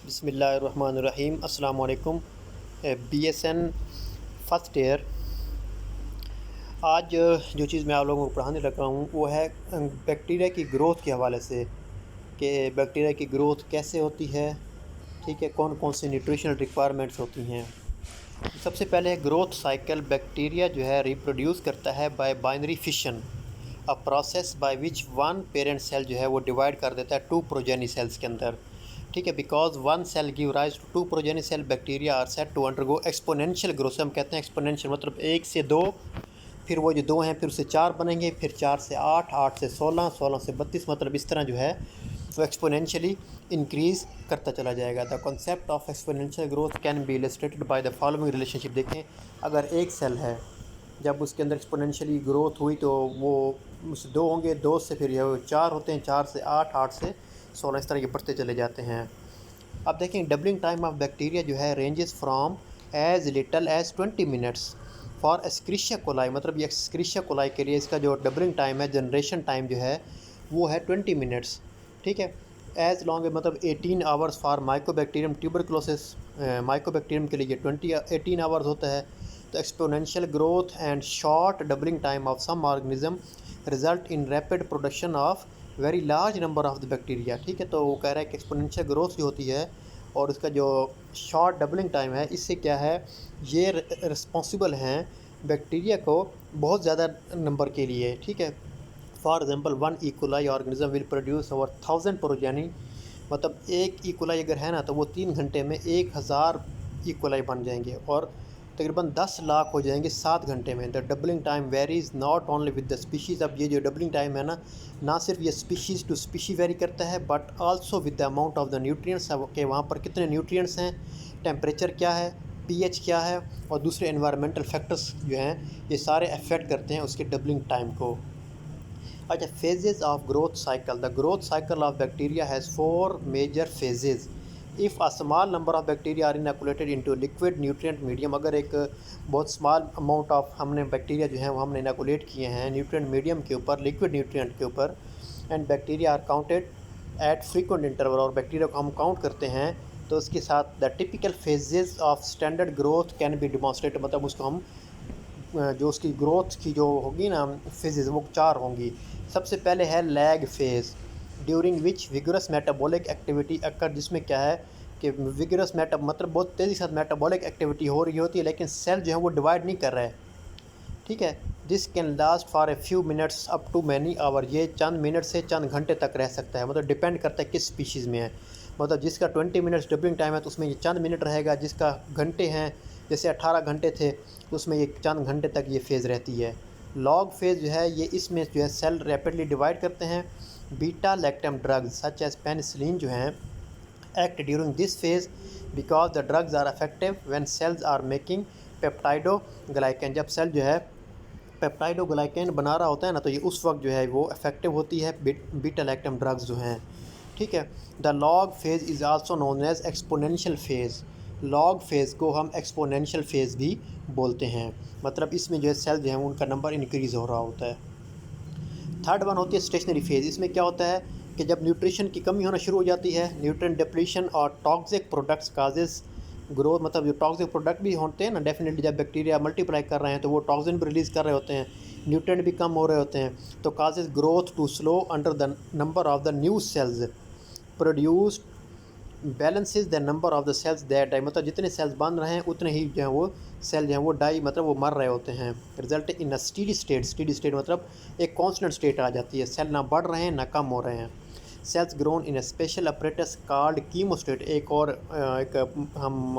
बिस्मिल्लाहिर्रहमानिर्रहीम। अस्सलाम वालेकुम। BSN first year. आज जो चीज़ मैं आप लोगों को पढ़ाने लगा हूँ वो है बैक्टीरिया की ग्रोथ के हवाले से कि बैक्टीरिया की ग्रोथ कैसे होती है। ठीक है, कौन कौन सी न्यूट्रिशनल रिक्वायरमेंट्स होती हैं। सबसे पहले ग्रोथ साइकिल। बैक्टीरिया जो है रिप्रोड्यूस करता है by binary fission, a process by which one parent cell जो है वो डिवाइड कर देता है टू प्रोजेनी सेल्स के अंदर। ठीक है, because one cell give rise to two progeny cell, bacteria are set to undergo exponential growth. हम कहते हैं एक्सपोनेंशियल मतलब 1 से 2, फिर वो जो 2 हैं फिर उससे 4 बनेंगे, फिर 4 से 8, 8 से 16, 16 से 32, मतलब इस तरह जो है वो एक्सपोनेंशियली इंक्रीज़ करता चला जाएगा। The concept of exponential growth can B illustrated by the following relationship. देखें, अगर एक सेल है, जब उसके अंदर एक्सपोनेंशियली ग्रोथ हुई तो वो उससे 2 होंगे, 2 से फिर ये 4 होते हैं, 4 से 8, 8 से 16, इस तरह ये बढ़ते चले जाते हैं। अब देखें, डबलिंग टाइम ऑफ बैक्टीरिया जो है ranges from as little as 20 minutes for Escherichia coli. मतलब ये एस्क्रिशिया कोलाई के लिए इसका जो डबलिंग टाइम है, जनरेशन टाइम जो है वो है 20 मिनट्स। ठीक है, एज लॉन्ग मतलब 18 hours for mycobacterium tuberculosis. Mycobacterium के लिए 18 आवर्स होता है। तो exponential growth and short doubling time of some organism result in rapid production of very large number of the bacteria. ठीक है, तो वो कह रहा है कि एक्सपोनेंशियल ग्रोथ जो होती है और उसका जो शॉर्ट डबलिंग टाइम है, इससे क्या है, ये रिस्पॉन्सिबल हैं बैक्टीरिया को बहुत ज़्यादा नंबर के लिए। ठीक है, for example 1 E coli organism will produce over 1000 progeny. मतलब एक इकोलाई अगर है ना तो वो 3 घंटे में 1000 इकोलाई बन जाएंगे और तकरीबन 10 लाख हो जाएंगे 7 घंटे में। The doubling time varies not only with the species. अब ये जो डबलिंग टाइम है ना सिर्फ ये स्पीशीज़ टू स्पीशी वेरी करता है but also with the amount of the nutrients के वहाँ पर कितने न्यूट्रिएंट्स हैं, टेम्परेचर क्या है, पीएच क्या है और दूसरे एनवायरमेंटल फैक्टर्स जो हैं ये सारे अफेक्ट करते हैं उसके डबलिंग टाइम को। अच्छा, phases of growth cycle. The growth cycle of bacteria has 4 major phases. If a small number of bacteria are inoculated into liquid nutrient medium. अगर एक बहुत स्मॉल अमाउंट ऑफ हमने बैक्टीरिया जो है वो हमने इनएकुलेट किए हैं न्यूट्रिएंट मीडियम के ऊपर, लिक्विड न्यूट्रिएंट के ऊपर, and bacteria are counted at frequent interval, और बैक्टीरिया को हम काउंट करते हैं तो उसके साथ the typical phases of standard growth can be demonstrate. मतलब उसको हम जो उसकी ग्रोथ की जो होगी ना फेजेस वो 4 होंगी। सबसे पहले है lag phase, during which vigorous metabolic activity occur, जिसमें क्या है कि विगरस मतलब बहुत तेज़ी के साथ मेटाबॉलिक एक्टिविटी हो रही होती है लेकिन सेल जो है वो डिवाइड नहीं कर रहा है। ठीक है, this can last for a few minutes up to many hour. ये चंद मिनट से चंद घंटे तक रह सकता है, मतलब डिपेंड करता है किस स्पीशीज़ में है। मतलब जिसका 20 मिनट्स डबलिंग टाइम है तो उसमें ये चंद मिनट रहेगा, जिसका घंटे हैं जैसे 18 घंटे थे तो उसमें ये चंद घंटे तक ये फेज़ रहती है। लॉग फेज़ जो है ये इसमें जो है सेल रैपिडली डिवाइड करते हैं। Beta lactam drugs such as penicillin जो हैं act during this phase because the drugs are effective when cells are making peptidoglycan. जब सेल जो है पेप्टाइडोग्लाइकन बना रहा होता है ना तो ये उस वक्त जो है वो इफेक्टिव होती है बीटा लैक्टम ड्रग्स जो हैं। ठीक है, the log phase is also known as exponential phase. Log phase को हम एक्सपोनेंशियल फेज़ भी बोलते हैं, मतलब इसमें जो है सेल जो है उनका नंबर इंक्रीज़ हो रहा होता है। थर्ड वन होती है स्टेशनरी फेज़। इसमें क्या होता है कि जब न्यूट्रिशन की कमी होना शुरू हो जाती है, न्यूट्रिएंट डिप्लीशन और टॉक्सिक प्रोडक्ट्स काजेस ग्रोथ। मतलब जो टॉक्सिक प्रोडक्ट भी होते हैं ना, डेफिनेटली जब बैक्टीरिया मल्टीप्लाई कर रहे हैं तो वो टॉक्सिन भी रिलीज़ कर रहे होते हैं, न्यूट्रिएंट भी कम हो रहे होते हैं, तो causes growth to slow under the number of the new cells produced balances the number of the cells that die. मतलब जितने सेल्स बन रहे हैं उतने ही जो है वो सेल जो है वो डाई मतलब वो मर रहे होते हैं। Result in a steady state. Steady state मतलब एक कांस्टेंट स्टेट आ जाती है, सेल ना बढ़ रहे हैं ना कम हो रहे हैं। Cells grown in a special apparatus called chemostat. एक और एक हम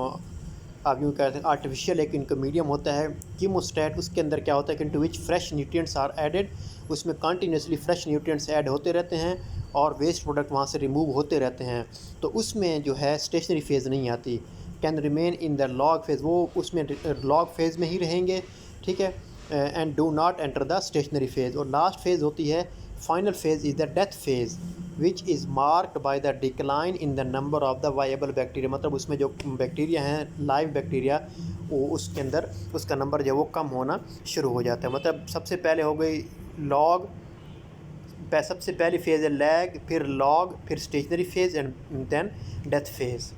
आप यूँ कहते हैं आर्टिफिशियल एक इनका मीडियम होता है कीमोस्टेट। उसके अंदर क्या होता है कि into which fresh nutrients are added. उसमें कंटिन्यूसली फ्रेश न्यूट्रिएंट्स ऐड होते रहते हैं और वेस्ट प्रोडक्ट वहाँ से रिमूव होते रहते हैं, तो उसमें जो है स्टेशनरी फेज़ नहीं आती। Can remain in the log phase, वो उसमें लॉग फेज़ में ही रहेंगे। ठीक है, and do not enter the stationary phase. और लास्ट फेज़ होती है final phase is the death phase which is marked by the decline in the number of the viable bacteria. मतलब उसमें जो बैक्टीरिया हैं लाइव बैक्टीरिया वो उसके अंदर उसका नंबर जो है वो कम होना शुरू हो जाता है। मतलब सबसे पहले हो गई लॉग, सबसे पहली फेज़ है लैग, फिर लॉग, फिर stationary phase and then death phase.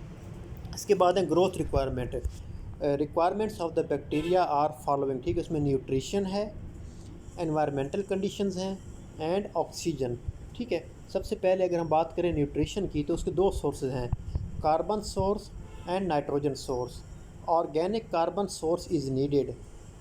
इसके बाद है growth requirement. Requirements of the bacteria are following, ठीक है, उसमें न्यूट्रिशन है, एनवायरमेंटल कंडीशंस हैं एंड ऑक्सीजन। ठीक है, सबसे पहले अगर हम बात करें न्यूट्रिशन की तो उसके दो सोर्सेज हैं, carbon source and nitrogen source. Organic carbon source is needed,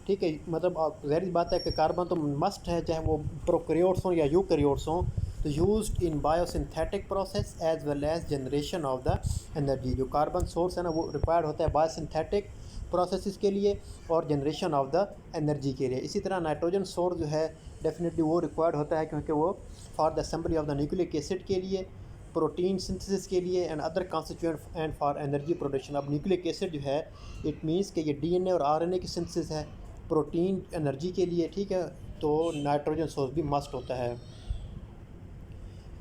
ठीक है, मतलब ज़ाहिर बात है कि कार्बन तो मस्ट है, चाहे वो प्रोकैरियोट्स हों या यूकैरियोट्स हों, तो used in biosynthetic process as well as generation of the energy. जो कार्बन सोर्स है ना वो रिक्वायर्ड होता है बायोसिंथेटिक प्रोसेस के लिए और जनरेशन ऑफ द एनर्जी के लिए। इसी तरह नाइट्रोजन सोर्स जो है डेफिनेटली वो रिक्वायर्ड होता है क्योंकि वो for the assembly of the nucleic acid के लिए, प्रोटीन सिंथेसिस के लिए and other constituent and for energy production. अब न्यूक्लिक एसिड जो है इट मीन्स कि ये डीएनए और आरएनए की सिंथेसिस है, प्रोटीन एनर्जी के लिए, ठीक है, तो नाइट्रोजन सोर्स भी मस्ट होता है।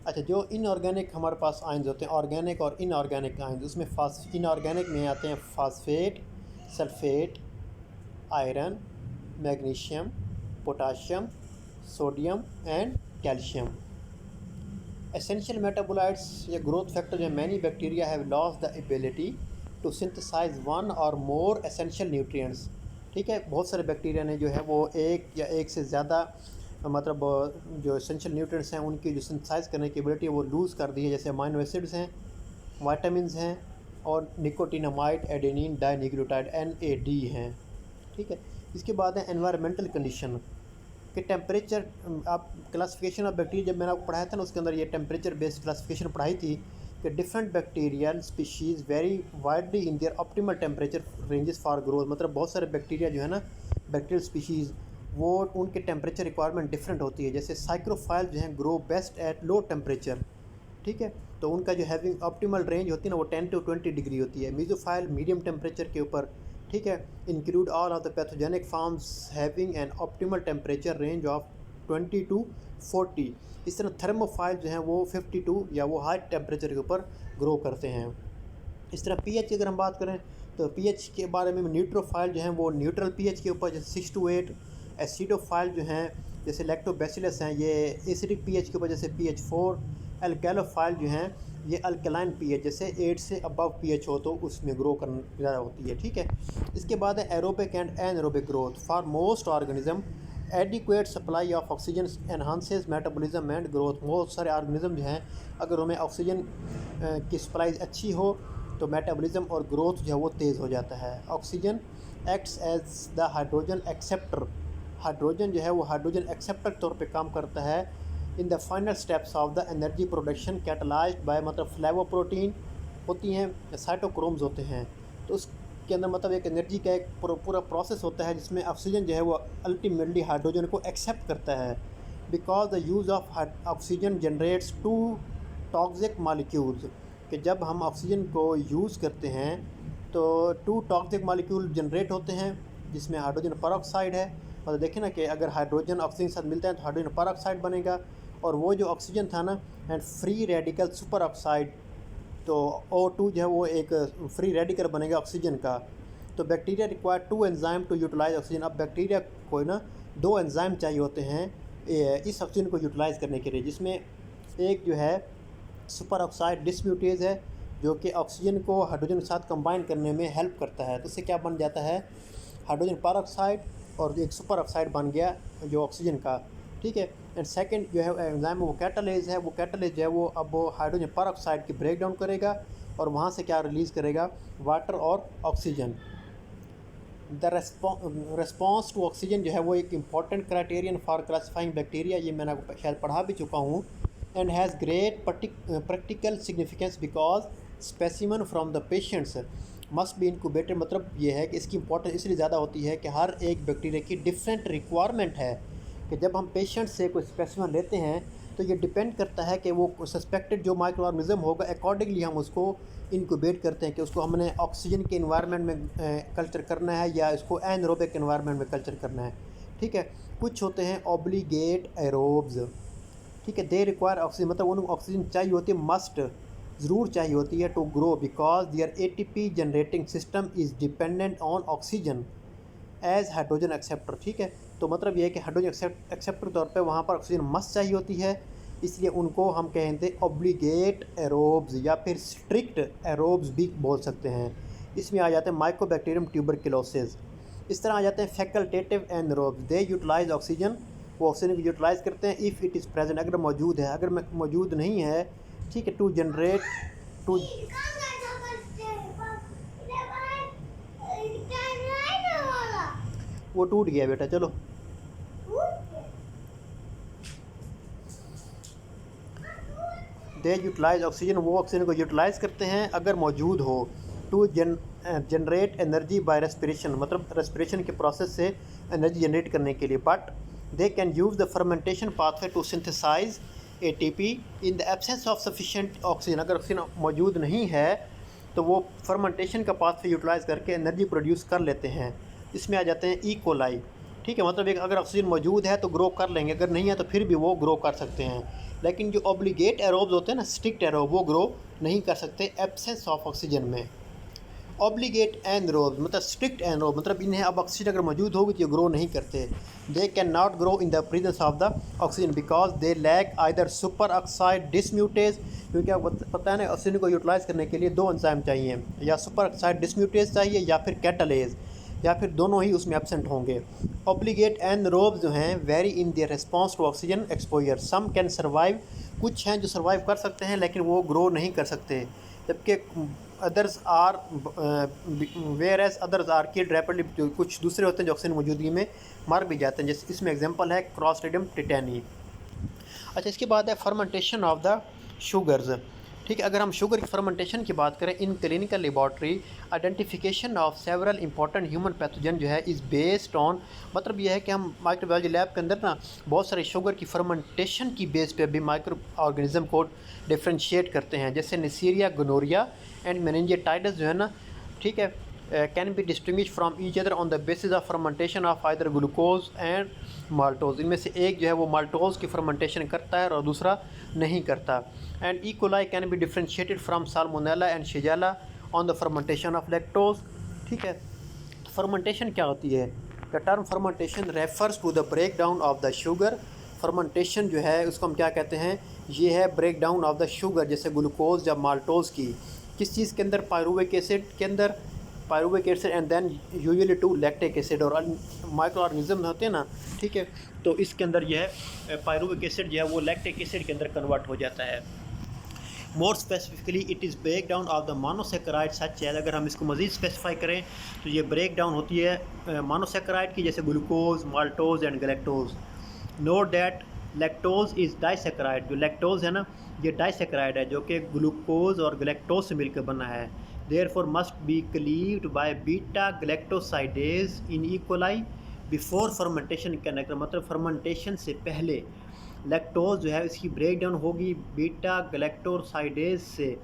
अच्छा, जो इनऑर्गेनिक हमारे पास आयंस होते हैं, ऑर्गेनिक और इनऑर्गेनिक आयंस, उसमें इनऑर्गेनिक में आते हैं phosphate, sulphate, iron, magnesium, potassium, sodium and calcium. Essential metabolites या ग्रोथ फैक्टर जो many bacteria have lost the ability to synthesise one or more essential nutrients. ठीक है, बहुत सारे बैक्टीरिया ने जो है वो एक या एक से ज़्यादा मतलब जो एसेंशियल न्यूट्रिएंट्स हैं उनकी जो सिंथेसाइज करने की एबिलिटी है वो लूज़ कर दी है, जैसे अमाइनो एसिड्स हैं, वाइटामिन हैं और निकोटिनामाइड एडेनिन डाइन्यूक्लियोटाइड NAD हैं। ठीक है, इसके बाद है एनवायरमेंटल कंडीशन कि टेम्परेचर। आप क्लासिफिकेशन ऑफ बैक्टीरिया जब मैंने आपको पढ़ाया था ना उसके अंदर ये टेम्परेचर बेस्ड क्लासिफिकेशन पढ़ाई थी कि different bacterial species very widely in their optimal temperature ranges for growth. मतलब बहुत सारे बैक्टीरिया जो है ना, बैक्टीरियल स्पीशीज़, वो उनके टेम्परेचर रिक्वायरमेंट डिफरेंट होती है। जैसे साइक्रोफाइल जो हैं grow best at low temperature, ठीक है, तो उनका जो हैविंग ऑप्टिमल रेंज होती है ना वो 10 to 20 डिग्री होती है। मीज़ोफाइल मीडियम टेम्परेचर के ऊपर, ठीक है, include all of the pathogenic forms having an optimal temperature range of 20 to 40। इस तरह थर्मोफाइल जो हैं वो 52 या वो हाई टेम्परेचर के ऊपर ग्रो करते हैं। इस तरह पीएच की अगर हम बात करें तो पीएच के बारे में न्यूट्रोफाइल जो हैं वो न्यूट्रल पीएच के ऊपर जैसे 6 to 8। एसिडोफाइल जो हैं जैसे लैक्टोबैसिलस हैं ये एसिडिक पीएच के ऊपर जैसे pH 4। एल्कैलोफाइल जो हैं ये अल्कलाइन पीएच जैसे 8 से अबव पीएच हो तो उसमें ग्रो करना ज़्यादा होती है। ठीक है, इसके बाद है aerobic and anaerobic growth. For most organism adequate supply of oxygen enhances metabolism and growth. बहुत सारे ऑर्गेनिज्म जो हैं अगर उन्हें ऑक्सीजन की सप्लाई अच्छी हो तो मेटाबॉलिज्म और ग्रोथ जो है वो तेज़ हो जाता है। Oxygen acts as the hydrogen acceptor. Hydrogen जो है वो हाइड्रोजन एक्सेप्टर के तौर पे काम करता है in the final steps of the energy production catalysed by, मतलब फ्लेवोप्रोटीन होती हैं, साइटोक्रोम्स होते हैं, तो उसके अंदर मतलब एक एनर्जी का एक पूरा प्रोसेस होता है जिसमें ऑक्सीजन जो है वो अल्टीमेटली हाइड्रोजन को एक्सेप्ट करता है। Because the use of oxygen generates 2 toxic molecules, कि जब हम ऑक्सीजन को यूज़ करते हैं तो 2 टॉक्सिक मॉलिक्यूल जनरेट होते हैं जिसमें हाइड्रोजन पेरोक्साइड है। मतलब देखें ना कि अगर हाइड्रोजन ऑक्सीजन के साथ मिलता है तो हाइड्रोजन पेरोक्साइड बनेगा, और वो जो ऑक्सीजन था ना and free radical super oxide, तो O2 जो है वो एक फ्री रेडिकल बनेगा ऑक्सीजन का। तो bacteria require 2 enzyme to utilise oxygen. अब बैक्टीरिया को ना 2 एंजाइम चाहिए होते हैं इस ऑक्सीजन को यूटिलाइज़ करने के लिए, जिसमें एक जो है सुपर ऑक्साइड डिस्म्यूटेज है जो कि ऑक्सीजन को हाइड्रोजन के साथ कंबाइन करने में हेल्प करता है। तो इससे क्या बन जाता है, हाइड्रोजन पेरोक्साइड और एक सुपर ऑक्साइड बन गया जो ऑक्सीजन का। ठीक है, एंड सेकंड जो है एंजाइम वो कैटालेज है, वो कैटालेज जो है वो अब वो हाइड्रोजन पेरोक्साइड की ब्रेक डाउन करेगा और वहाँ से क्या रिलीज़ करेगा, वाटर और oxygen. The response to oxygen जो है वो एक important criterion for classifying bacteria, ये मैंने आपको शायद पढ़ा भी चुका हूँ। And has great practical significance because specimen from the patients must be incubated. मतलब ये है कि इसकी इंपॉर्टेंस इसलिए ज़्यादा होती है कि हर एक बैक्टीरिया की डिफरेंट रिक्वायरमेंट है, कि जब हम पेशेंट से कोई स्पेसिमन लेते हैं तो ये डिपेंड करता है कि वो सस्पेक्टेड जो माइक्रो ऑर्गेनिज्म होगा अकॉर्डिंगली हम उसको इनक्यूबेट करते हैं कि उसको हमने ऑक्सीजन के इन्वायरमेंट में कल्चर करना है या इसको एनएरोबिक इन्वायरमेंट में कल्चर करना है। ठीक है, कुछ होते हैं ऑब्लिगेट एरोब्स, ठीक है, दे रिक्वायर ऑक्सीजन, मतलब उनको ऑक्सीजन चाहिए होती है, मस्ट ज़रूर चाहिए होती है to grow because their ATP generating system is dependent on oxygen as hydrogen acceptor. ठीक है, तो मतलब ये है कि हाइड्रोजन एक्सेप्टर तौर पे वहाँ पर ऑक्सीजन मस्ट चाहिए होती है इसलिए उनको हम कहते हैं ऑब्लिगेट एरोब्स या फिर स्ट्रिक्ट एरोब्स भी बोल सकते हैं। इसमें आ जाते हैं माइकोबैक्टीरियम ट्यूबरकुलोसिस। इस तरह आ जाते हैं फैकल्टेटिव एनरोब्स, दे यूटिलाइज ऑक्सीजन, वो ऑक्सीजन को यूटिलाइज़ करते हैं इफ़ इट इज़ प्रेजेंट, अगर मौजूद है। अगर मौजूद नहीं है, ठीक है, टू जनरेट टू, वो टूट गया बेटा, चलो। दे यूटिलाइज ऑक्सीजन, वो ऑक्सीजन को यूटिलाइज़ करते हैं अगर मौजूद हो। To generate energy by respiration, मतलब रेस्पिरेशन के प्रोसेस से एनर्जी जनरेट करने के लिए। But they can use the fermentation pathway to synthesise ATP in the absence of sufficient oxygen, अगर ऑक्सीजन मौजूद नहीं है तो वो फर्मेंटेशन का पाथवे यूटिलाइज़ करके एनर्जी प्रोड्यूस कर लेते हैं। इसमें आ जाते हैं E. coli, ठीक है, मतलब एक अगर ऑक्सीजन मौजूद है तो ग्रो कर लेंगे, अगर नहीं है तो फिर भी वो ग्रो कर सकते हैं। लेकिन जो ऑब्लिगेट एरोब्स होते हैं ना, स्ट्रिक्ट एरोब, वो ग्रो नहीं कर सकते एब्सेंस ऑफ ऑक्सीजन में। ऑब्लिगेट एनरोब मतलब स्ट्रिक्ट एनरोब, मतलब इन्हें अब ऑक्सीजन अगर मौजूद होगी तो ये ग्रो नहीं करते। They can not grow in the presence of the oxygen because they lack either super oxide dismutase, क्योंकि आपको पता है ना ऑक्सीजन को यूटिलाइज़ करने के लिए 2 एंजाइम चाहिए, या सुपर ऑक्साइड डिसम्यूटेज चाहिए या फिर कैटालेज, या फिर दोनों ही उसमें एब्सेंट होंगे। ऑब्लिगेट एनरोब्स जो हैं vary in their response to oxygen exposure, some can survive, कुछ हैं जो सर्वाइव कर सकते हैं लेकिन वो ग्रो नहीं कर सकते, जबकि others are whereas others are killed rapidly, कुछ दूसरे होते हैं जो ऑक्सीजन मौजूदगी में मर भी जाते हैं, जैसे इसमें एग्जांपल है क्लॉस्ट्रिडियम टिटैनी। अच्छा, इसके बाद है फर्मेंटेशन ऑफ द शुगर्स, ठीक है। अगर हम शुगर की फर्मेंटेशन की बात करें, in clinical laboratory identification of several important human pathogen जो है इज़ बेस्ड ऑन, मतलब यह है कि हम माइक्रोबायोलॉजी लैब के अंदर ना बहुत सारे शुगर की फर्मेंटेशन की बेस पे भी माइक्रो ऑर्गेनिज्म को डिफ्रेंशिएट करते हैं, जैसे निसीरिया, गोनोरिया एंड मेनिंजाइटिस जो है ना, ठीक है, can be distinguish from each other on the basis of fermentation of either glucose and maltose. इनमें से एक जो है वो माल्टोज की फर्मेंटेशन करता है और दूसरा नहीं करता। And E. coli can be differentiated from Salmonella and Shigella on the fermentation of lactose, ठीक है। फर्मेंटेशन क्या होती है? The term fermentation refers to the break down of the sugar. Fermentation जो है उसको हम क्या कहते हैं, ये है break down of the sugar, जैसे ग्लूकोज या माल्टोज की, किस चीज़ के अंदर, पायरुविक एसिड के अंदर, pyruvic acid and then usually to lactic acid, और माइक्रो ऑर्गेनिज्म होते हैं ना, ठीक है, तो इसके अंदर यह है पायरुविक एसिड जो है वो लैक्टिक एसिड के अंदर कन्वर्ट हो जाता है। More specifically it is break down of the monosaccharide such है, अगर हम इसको मज़ीद स्पेसिफाई करें तो ये ब्रेक डाउन होती है मोनोसेकेराइड की, जैसे glucose, maltose and galactose. Note that lactose is disaccharide, जो लैक्टोज है ना ये डाइसेकेराइड है जो कि ग्लूकोज और गैलेक्टोज से मिलकर बना है। Therefore must be cleaved by beta galactosidase in E. coli before fermentation के अंदर, मतलब फर्मेंटेशन से पहले लैक्टोज जो है इसकी ब्रेक डाउन होगी बीटा गैलेक्टोसाइडेज से,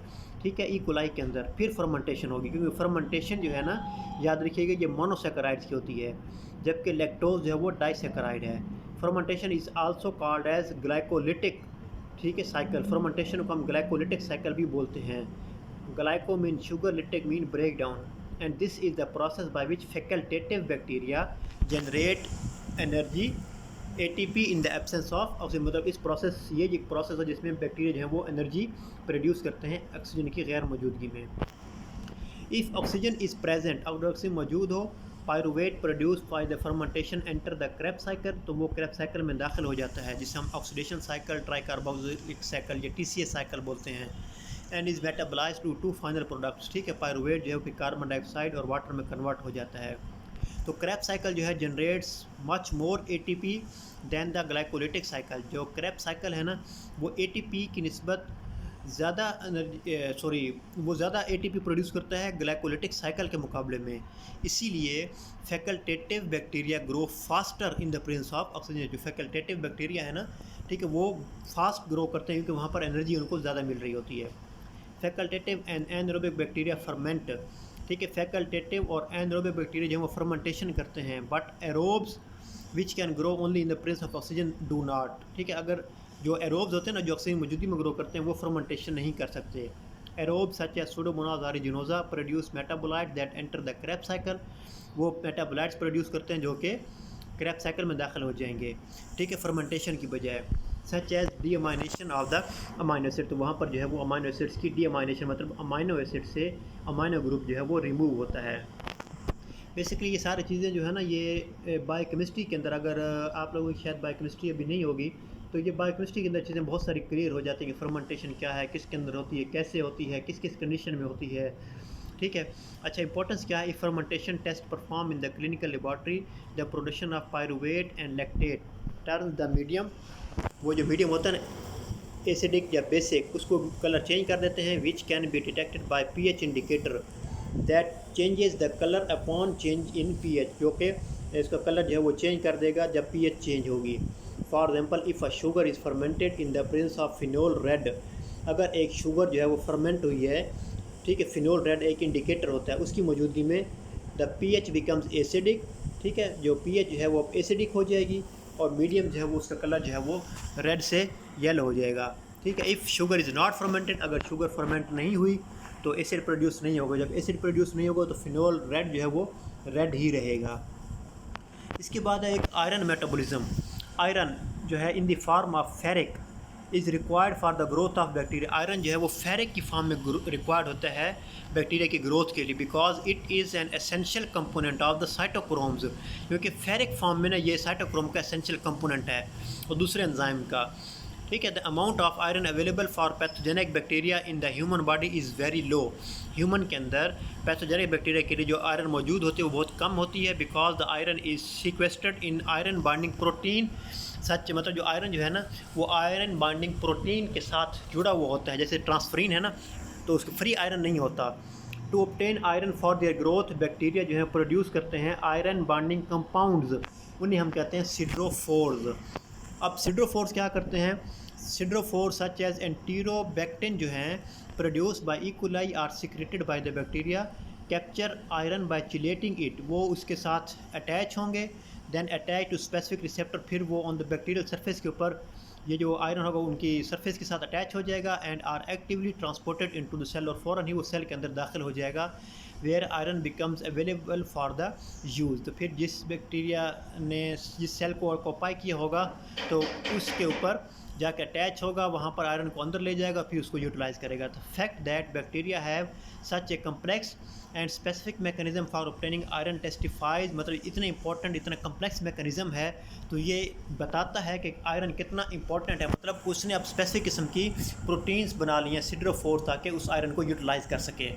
ठीक है, E. coli के अंदर, फिर फर्मेंटेशन होगी, क्योंकि फर्मेंटेशन जो है ना याद रखिएगा ये मोनोसेकेराइड्स की होती है, जबकि लैक्टोज जो है वो डाइसेकेराइड है। Fermentation is also called as glycolytic, ठीक है, साइकिल। फर्मेंटेशन को हम ग्लाइकोलिटिक साइकिल भी बोलते हैं। Glyco mean sugar, lytic mean break down, and this is the process by which facultative bacteria generate energy ATP in the absence of oxygen, मतलब इस process, ये एक प्रोसेस है जिसमें बैक्टीरिया जो है वो एनर्जी प्रोड्यूस करते हैं ऑक्सीजन की गैर मौजूदगी में। इफ़ ऑक्सीजन इज़ प्रेजेंट, अगर ऑक्सीजन मौजूद हो, pyruvate produce by the fermentation enter the Krebs cycle, तो वो क्रेब्स साइकिल में दाखिल हो जाता है, जिसे हम ऑक्सीडेशन साइकिल, ट्राइकार्बोक्सिलिक साइकिल या TCA साइकिल बोलते हैं। And is metabolise to 2 final products, ठीक है, पायरुवेट जो है फिर कार्बन डाइऑक्साइड और वाटर में कन्वर्ट हो जाता है। तो क्रेब्स साइकिल जो है generates much more ATP than the glycolytic cycle. जो क्रेब्स साइकिल है ना वो ATP की निस्बत ज़्यादा वो ज़्यादा ATP प्रोड्यूस करता है ग्लाइकोलिटिक साइकिल के मुकाबले में, इसीलिए facultative bacteria grow faster in the presence of oxygen. जो फैकल्टेटिव बैक्टीरिया है ना, ठीक है, वो फास्ट ग्रो करते हैं क्योंकि वहाँ पर एनर्जी उनको ज़्यादा मिल रही होती है। Facultative and anaerobic bacteria ferment, ठीक है, फैकल्टेटिव और एनरोबिक बैक्टीरिया जो है वो फर्मेंटेशन करते हैं, but aerobes which can grow only in the presence of oxygen do not, ठीक है। अगर जो एरोब्स होते हैं ना जो ऑक्सीजन मौजूदगी में ग्रो करते हैं वो फर्मेंटेशन नहीं कर सकते। Aerobes such as Pseudomonas aeruginosa produce metabolite that enter the Krebs cycle, वो मेटाबोलाइट्स प्रोड्यूस करते हैं जो कि क्रेब्स साइकिल में दाखिल हो जाएंगे, ठीक है, फर्मेंटेशन की बजाय। Such as deamination of the amino acid. तो वहाँ पर जो है वो अमाइनो एसिड्स की डीअमाइनेशन मतलब अमाइनो एसिड से अमाइनो ग्रुप जो है वो रिमूव होता है। बेसिकली ये सारी चीज़ें जो है ना ये बायोकेमिस्ट्री के अंदर, अगर आप लोगों की शायद बायोकेमिस्ट्री अभी नहीं होगी तो ये बायोकेमिस्ट्री के अंदर चीज़ें बहुत सारी क्लियर हो जाती है कि फर्मेंटेशन क्या है, किसके अंदर होती है, कैसे होती है, किस किस कंडीशन में होती है। ठीक है। अच्छा, इंपॉर्टेंस क्या है? Fermentation test perform in the clinical laboratory the production of pyruvate and lactate turn the medium. वो जो मीडियम होता है ना एसिडिक या बेसिक, उसको कलर चेंज कर देते हैं, which can be detected by pH indicator that changes the colour upon change in pH, जो कि इसका कलर जो है वो चेंज कर देगा जब पीएच चेंज होगी। For example if a sugar is fermented in the presence of phenol red, अगर एक शुगर जो है वो फर्मेंट हुई है, ठीक है, फिनोल रेड एक इंडिकेटर होता है, उसकी मौजूदगी में द पीएच बिकम्स एसिडिक, ठीक है, जो पीएच जो है वो एसिडिक हो जाएगी और मीडियम जो है वो उसका कलर जो है वो रेड से येलो हो जाएगा। ठीक है। If sugar is not fermented, अगर शुगर फर्मेंट नहीं हुई तो एसिड प्रोड्यूस नहीं होगा, जब एसिड प्रोड्यूस नहीं होगा तो फिनोल रेड जो है वो रेड ही रहेगा। इसके बाद है एक आयरन मेटाबॉलिज्म। आयरन जो है in the form of ferric is required for the growth of bacteria. Iron जो है वो फेरिक की फॉर्म में रिक्वायर्ड होता है बैक्टीरिया की ग्रोथ के लिए, because it is an essential component of the cytochromes, क्योंकि फेरिक फॉर्म में ना ये साइटोक्रोम का एसेंशियल कंपोनेंट है और दूसरे एंजाइम का। ठीक है। The amount of iron available for pathogenic bacteria in the human body is very low. Human के अंदर पैथोजेनिक बैक्टीरिया के लिए जो आयरन मौजूद होती है वो बहुत कम होती है, because the iron is sequestered in iron binding protein. Such मतलब जो आयरन जो है ना वो आयरन बाइंडिंग प्रोटीन के साथ जुड़ा हुआ होता है, जैसे ट्रांसफरीन है ना, तो उसका फ्री आयरन नहीं होता। To obtain iron for their growth, bacteria जो है प्रोड्यूस करते हैं आयरन बाइंडिंग कंपाउंड्स, उन्हें हम कहते हैं सिड्रोफोर्स। अब सिड्रोफोर्स क्या करते हैं? सिड्रोफोर्स सच एज एंटीरोबैक्टिन जो हैं produce by E coli are secreted by the bacteria capture iron by chelating it, वो उसके साथ अटैच होंगे, then attach to specific receptor, फिर वो ऑन द बैक्टीरियल सरफेस के ऊपर ये जो आयरन होगा उनकी सरफेस के साथ अटैच हो जाएगा and are actively transported into the cell, और फ़ौरन ही वो सेल के अंदर दाखिल हो जाएगा, where iron becomes available for the use. तो फिर जिस बैक्टीरिया ने जिस सेल को ऑक्यूपाई किया होगा तो उसके ऊपर जाके अटैच होगा, वहाँ पर आयरन को अंदर ले जाएगा, फिर उसको यूटिलाइज़ करेगा। तो fact that bacteria have such A complex and specific mechanism for obtaining iron टेस्टिफाइज, मतलब इतना इंपॉर्टेंट इतना कम्प्लेक्स मैकेनिज्म है, तो ये बताता है कि आयरन कितना इंपॉर्टेंट है। मतलब उसने अब स्पेसिफिक किस्म की प्रोटीन्स बना ली हैं सिड्रोफोर ताकि उस आयरन को यूटिलाइज़ कर सके।